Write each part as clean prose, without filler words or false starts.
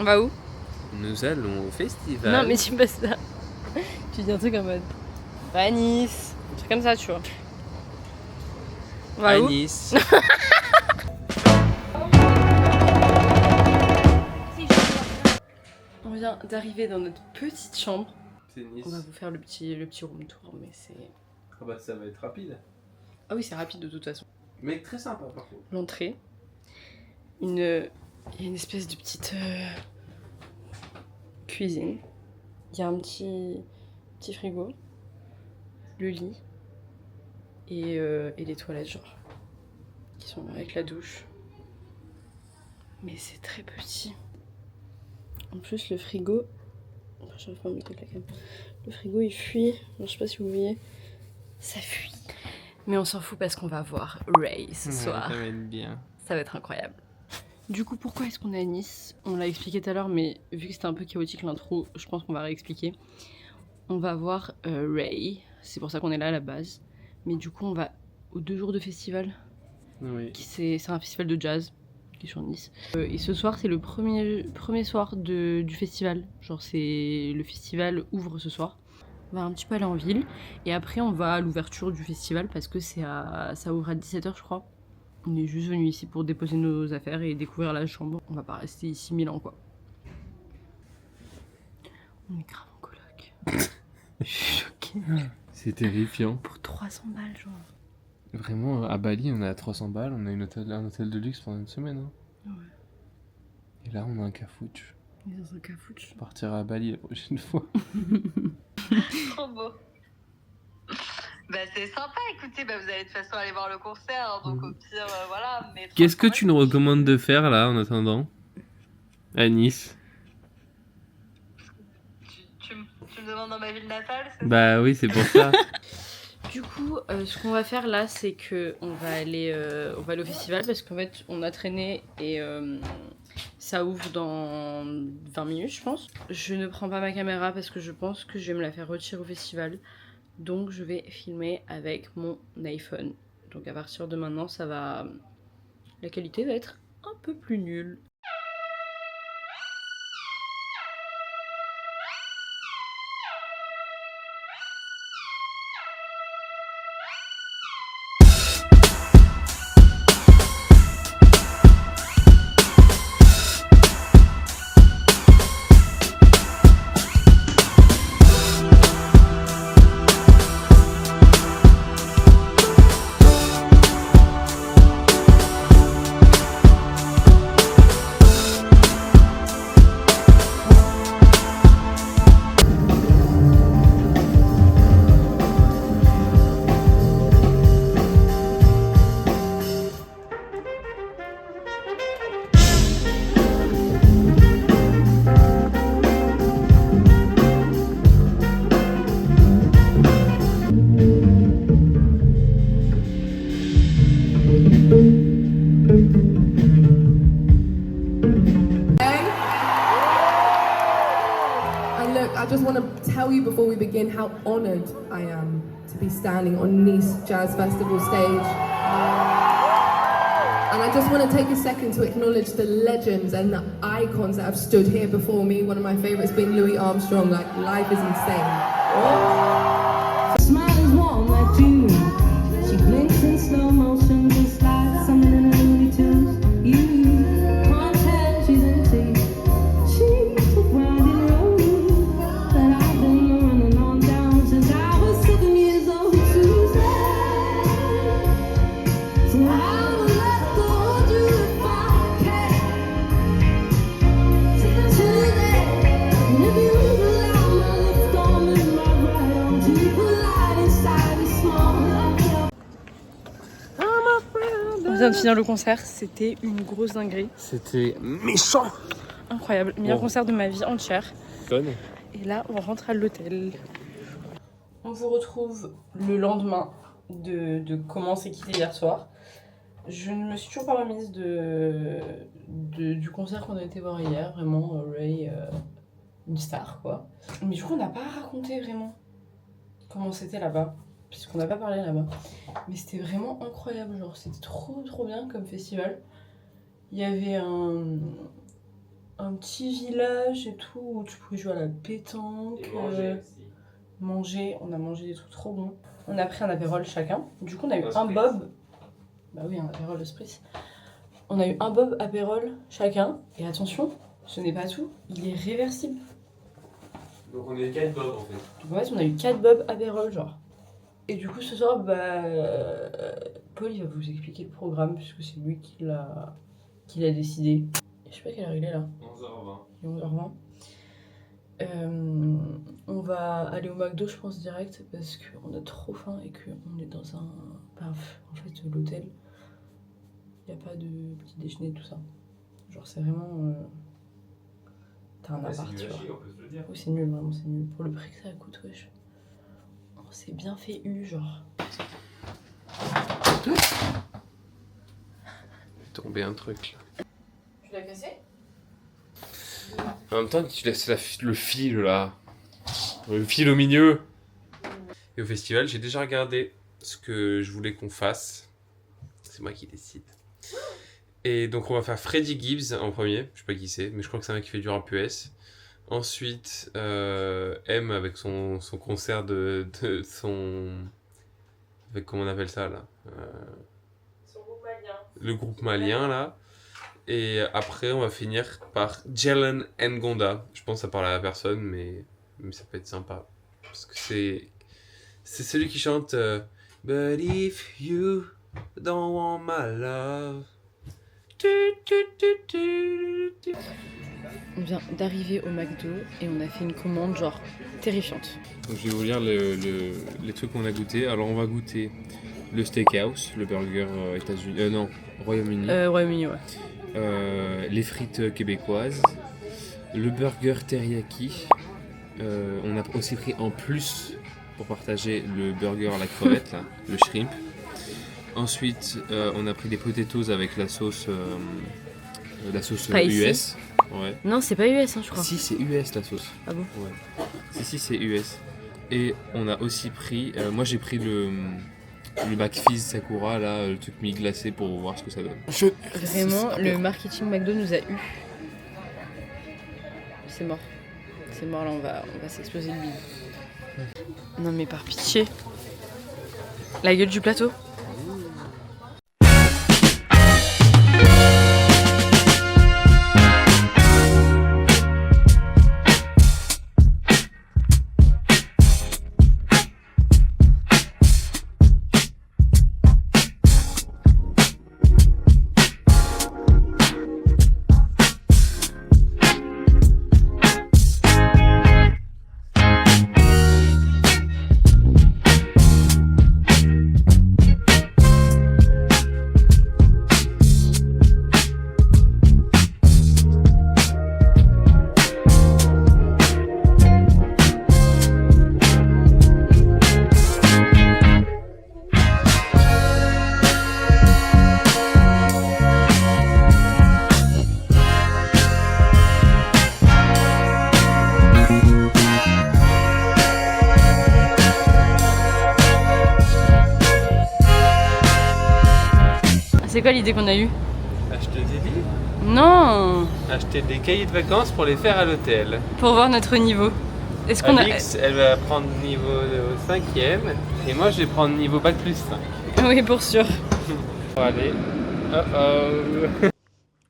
va où? Nous allons au festival. Non mais tu me passes ça. Tu dis un truc en mode on va à Nice, un truc comme ça tu vois. On va à où? Nice. On vient d'arriver dans notre petite chambre. C'est Nice. On va vous faire le petit room tour mais c'est... Ah bah ça va être rapide. Ah oui c'est rapide de toute façon. Mais très sympa par contre. L'entrée. Il y a une espèce de petite cuisine. Il y a un petit frigo. Le lit. Et les toilettes genre. Qui sont avec la douche. Mais c'est très petit. En plus le frigo... J'arrive pas à me mettre la cam. Le frigo il fuit. Je sais pas si vous voyez. Ça fuit. Mais on s'en fout parce qu'on va voir Ray ce soir. Ça va être bien. Ça va être incroyable. Du coup, pourquoi est-ce qu'on est à Nice? On l'a expliqué tout à l'heure, mais vu que c'était un peu chaotique l'intro, je pense qu'on va réexpliquer. On va voir Ray, c'est pour ça qu'on est là à la base. Mais du coup, on va aux 2 jours de festival. Oui. C'est un festival de jazz qui est sur Nice. Et ce soir, c'est le premier soir du festival. Genre, le festival ouvre ce soir. On va un petit peu aller en ville. Et après, on va à l'ouverture du festival parce que ça ouvre à 17h, je crois. On est juste venu ici pour déposer nos affaires et découvrir la chambre. On va pas rester ici 1000 ans quoi. On est grave en coloc. Je suis choquée. C'est terrifiant. Pour 300 balles genre. Vraiment, à Bali, on est à 300 balles, on a un hôtel de luxe pendant une semaine. Hein. Ouais. Et là, on a un cafouche. On est dans un cafouche. On partira à Bali la prochaine fois. Trop beau. Bah c'est sympa, écoutez, bah, vous allez de toute façon aller voir le concert, donc au pire, voilà. Mais Qu'est-ce que tu nous recommandes de faire là en attendant? À Nice. Tu me demandes dans ma ville natale, c'est ça? Bah oui, c'est pour ça. Du coup, ce qu'on va faire là, c'est que on va aller au festival parce qu'en fait, on a traîné et ça ouvre dans 20 minutes, je pense. Je ne prends pas ma caméra parce que je pense que je vais me la faire retirer au festival. Donc, je vais filmer avec mon iPhone. Donc, à partir de maintenant, la qualité va être un peu plus nulle. I just want to tell you before we begin how honoured I am to be standing on Nice Jazz Festival stage. And I just want to take a second to acknowledge the legends and the icons that have stood here before me. One of my favourites being Louis Armstrong. Like, life is insane. Smile is warm like June. She blinks in slow motion, just like something in a Looney Tunes. You can't tell she's empty. She's a winding road that I've been running on down since I was 7 years old. Tuesday, so I will let go of you if I can. Tuesday, and if you allow my lips on in my right arm to collide inside the small. On vient de finir le concert, c'était une grosse dinguerie. C'était méchant. Incroyable, meilleur Bon. concert de ma vie entière. Conne. Et là, on rentre à l'hôtel. On vous retrouve le lendemain de comment c'est quitté hier soir. Je ne me suis toujours pas remise du concert qu'on a été voir hier. Vraiment, Ray, une star quoi. Mais du coup, on n'a pas raconté vraiment comment c'était là-bas, puisqu'on n'a pas parlé là-bas. Mais c'était vraiment incroyable, genre c'était trop bien comme festival. Il y avait un petit village et tout où tu pouvais jouer à la pétanque. Manger, on a mangé des trucs trop bons. On a pris un apérole chacun. Du coup, on a eu un bob. Bah oui, un apérole de spritz. On a eu un bob apérole chacun. Et attention, ce n'est pas tout, il est réversible. Donc on est 4 bobs en fait. Donc en fait, on a eu 4 bobs apérole, genre. Et du coup, ce soir, Paul, il va vous expliquer le programme, puisque c'est lui qui l'a décidé. Je sais pas quelle heure il est là. 11h20. Il est 11h20. On va aller au McDo, je pense, direct, parce qu'on a trop faim et qu'on est dans un... en fait, l'hôtel, il n'y a pas de petit déjeuner, tout ça. Genre, c'est vraiment... T'as un appart, tu vois. On peut se le dire. Oui, c'est nul, vraiment, c'est nul. Pour le prix que ça coûte, wesh. On s'est bien fait genre. Tomber un truc là. Tu l'as cassé? En même temps, tu laisses le fil là. Le fil au milieu. Et au festival, j'ai déjà regardé ce que je voulais qu'on fasse. C'est moi qui décide. Et donc, on va faire Freddie Gibbs en premier. Je sais pas qui c'est, mais je crois que c'est un mec qui fait du rap US. Ensuite, M avec son concert de son. Avec comment on appelle ça là Son groupe malien. Le groupe malien là. Et après, on va finir par Jalen Ngonda. Je pense que ça parle à la personne, mais ça peut être sympa. Parce que c'est celui qui chante But if you don't want my love. On vient d'arriver au McDo et on a fait une commande genre terrifiante. Donc, je vais vous lire les trucs qu'on a goûté. Alors, on va goûter le steakhouse, le burger États-Unis. Non, Royaume-Uni. Royaume-Uni, ouais. Les frites québécoises, le burger teriyaki. On a aussi pris en plus pour partager le burger à la crevette, là, le shrimp. Ensuite, on a pris des potatoes avec la sauce Pas US. ici. Ouais. Non, c'est pas US, hein, je crois. Si, c'est US la sauce. Ah bon? Ouais. Si, c'est US. Et on a aussi pris. Moi, j'ai pris le McFizz Sakura, là, le truc mi-glacé pour voir ce que ça donne. Vraiment, le marketing McDo nous a eu. C'est mort. C'est mort, là, on va s'exploser le bide. Non, mais par pitié. La gueule du plateau. C'est quoi l'idée qu'on a eue? Acheter des livres. Non! Acheter des cahiers de vacances pour les faire à l'hôtel. Pour voir notre niveau. Est-ce qu'on a... Alix, elle va prendre niveau 5e et moi je vais prendre niveau bac plus 5. Oui, pour sûr. Bon, allez.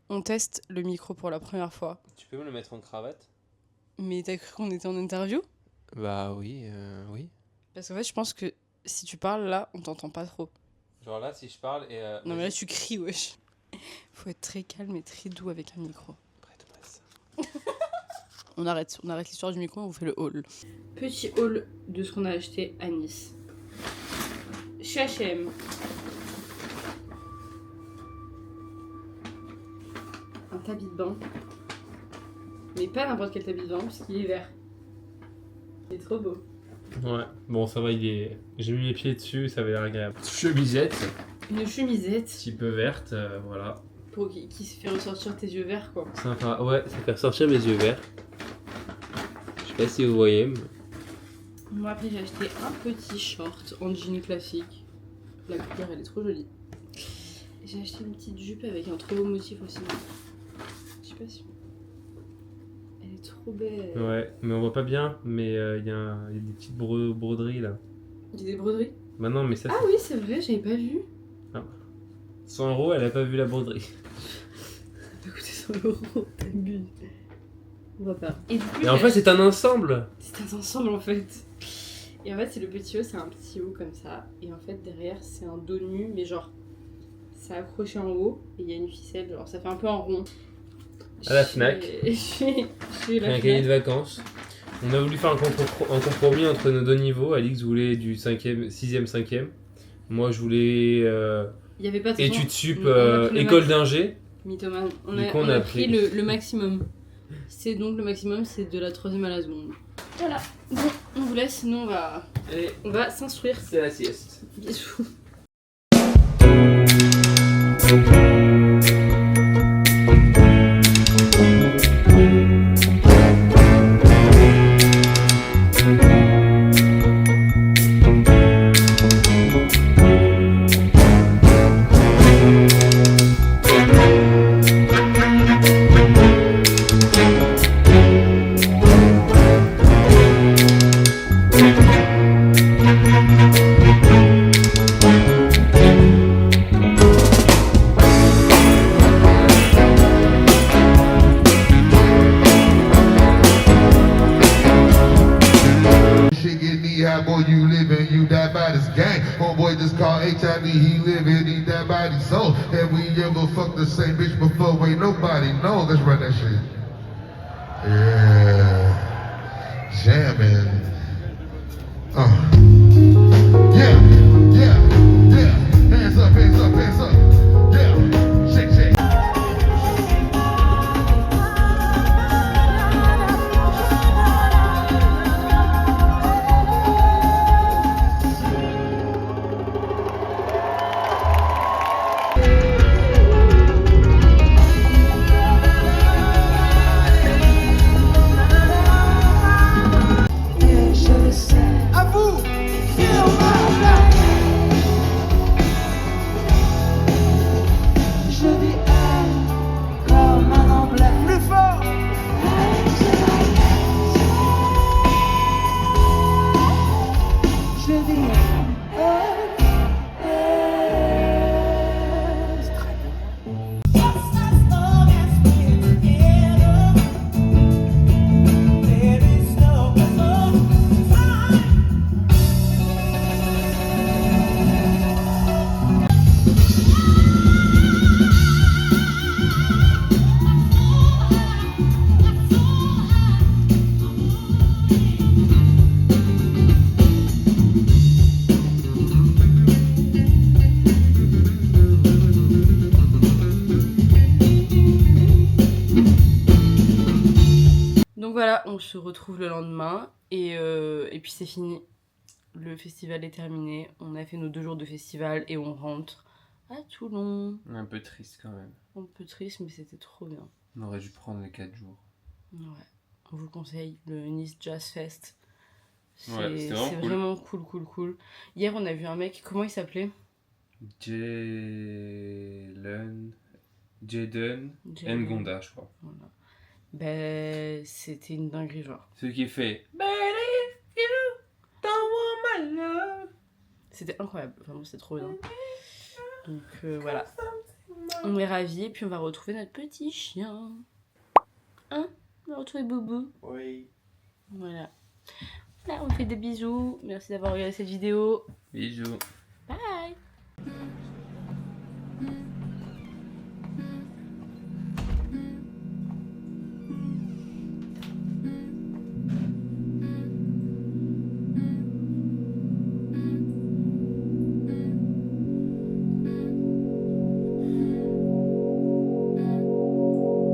On teste le micro pour la première fois. Tu peux me le mettre en cravate? Mais t'as cru qu'on était en interview? Bah oui, oui. Parce qu'en fait, je pense que si tu parles là, on t'entend pas trop. Genre là, si je parle et... Non mais là, tu cries, wesh. Faut être très calme et très doux avec un micro. Prête-moi ça. On arrête l'histoire du micro, on vous fait le haul. Petit haul de ce qu'on a acheté à Nice. Chez H&M. Un tapis de bain. Mais pas n'importe quel tapis de bain, parce qu'il est vert. Il est trop beau. Ouais, bon ça va, j'ai mis les pieds dessus, ça avait l'air agréable. Chemisette, Une chemisette petit peu verte, voilà. pour qui se fait ressortir tes yeux verts, quoi. Sympa, ouais, ça fait ressortir mes yeux verts. Je sais pas si vous voyez, mais... Moi après j'ai acheté un petit short en jean classique. La couleur elle est trop jolie. Et j'ai acheté une petite jupe avec un trop beau motif aussi. Je sais pas si... est trop belle. Ouais, mais on voit pas bien, mais il y a des petites broderies là. Il y a des broderies. Bah non, mais ça, Ah oui, c'est vrai, j'avais pas vu. 100 €, elle a pas vu la broderie. Ça va coûter 100 €, t'abuses. On va pas. Et du coup, Et en fait, c'est un ensemble. c'est un ensemble en fait. Et en fait, c'est le petit haut, c'est un petit haut comme ça. Et en fait, derrière, c'est un dos nu, mais genre, c'est accroché en haut. Et il y a une ficelle, genre, ça fait un peu en rond. À la Fnac. Chez la Un cahier Fnac. de vacances. On a voulu faire un compromis entre nos deux niveaux. Alix voulait du 6e, 5e. Moi, je voulais Il y avait pas de toute façon, études sup, on a pris le école max. d'ingé. Mythomane. On Du a, coup, on a pris le maximum. C'est donc le maximum, c'est de la 3e à la seconde. Voilà. Bon, on vous laisse, sinon Et on va s'instruire. c'est la sieste. Bisous. Shit get knee high, boy, you living, you die by this gang. Homeboy just called HIV, he living, he die by these souls. Have we ever fucked the same bitch before? Wait, nobody knows. Let's run that shit. Yeah. Jamming. Yeah, yeah, yeah. Hands up, hands up, hands up. Yeah. Shake, shake. À vous, je dis comme un emblème. Plus fort. Je dis Donc voilà, on se retrouve le lendemain et puis c'est fini. Le festival est terminé. On a fait nos 2 jours de festival et on rentre à Toulon. Un peu triste quand même. Un peu triste, mais c'était trop bien. On aurait dû prendre les 4 jours. Ouais, on vous le conseille, le Nice Jazz Fest. C'est Ouais, c'était vraiment cool. vraiment cool. Hier, on a vu un mec, comment il s'appelait? Jaden Jaden. Ngonda, je crois. Voilà. Ben, c'était une dinguerie, genre. Celui qui fait Believe you don't want my love. C'était incroyable, vraiment, c'était trop bien. Donc voilà. On est ravis, et puis on va retrouver notre petit chien. Hein? On va retrouver Boubou. Oui. Voilà. Là, on fait des bisous. Merci d'avoir regardé cette vidéo. Bisous.